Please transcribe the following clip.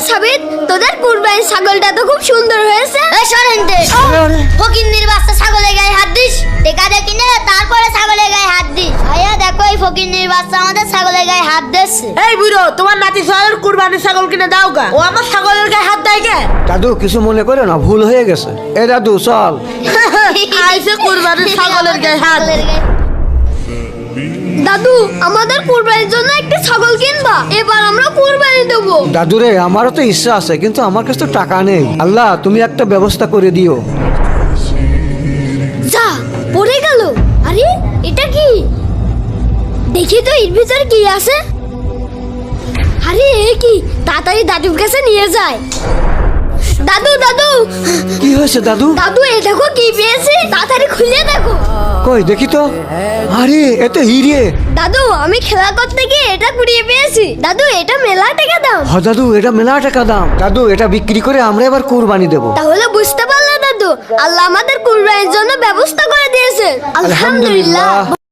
সাবিত, তোদের কুরবানির ছাগলটা তো খুব সুন্দর হয়েছে। এই সরেন্তে ফকিন্নির বাচ্চা ছাগলের গায়ে হাত দিস, টেকা দিয়ে কিনে তারপরে ছাগলের গায়ে হাত দিস। ভাইয়া দেখো এই ফকিন্নির বাচ্চা আমাদের ছাগলের গায়ে হাত দিচ্ছে। এই বুড়ো, তোমার নাতি ছাগলের কুরবানির ছাগল কিনে দাও গা, ও আমার ছাগলের গায়ে হাত দেয় কে? দাদু কিছু মনে করে না, ভুল হয়ে গেছে। এ দাদু চল। আইসে কুরবানির ছাগলের গায়ে হাত। দাদু, আমাদের কুরবানির জন্য একটা ছাগল কিনবা, এবার আমরা কুরবানি দেবো। দাদু রে, আমারও তো ইচ্ছা আছে, কিন্তু আমার কাছে তো টাকা নেই। আল্লাহ, তুমি একটা ব্যবস্থা করে দিও। যা, পড়ে গেল। আরে এটা কি? দেখি তো এর ভিতরে কি আছে। আরে এ কি? তাড়াতাড়ি দাদুর কাছে নিয়ে যায়। দাদু দাদু কি হয়েছে দাদু? দাদু, এ দেখো কি পেয়েছি, তাড়াতাড়ি খুলে দেখো। কই দেখি তো। আরে এ তো হিরে। দাদু, আমি খেলা করতে গিয়ে এটা কুড়িয়ে পেয়েছি। দাদু, এটা মেলা টাকা দাম। হ দাদু, এটা মেলা টাকা দাম। দাদু, এটা বিক্রি করে আমরা এবার কুরবানি দেব। তাহলে বুঝতে পারলে দাদু, আল্লাহ আমাদের কুরবানির জন্য ব্যবস্থা করে দিয়েছে। আলহামদুলিল্লাহ।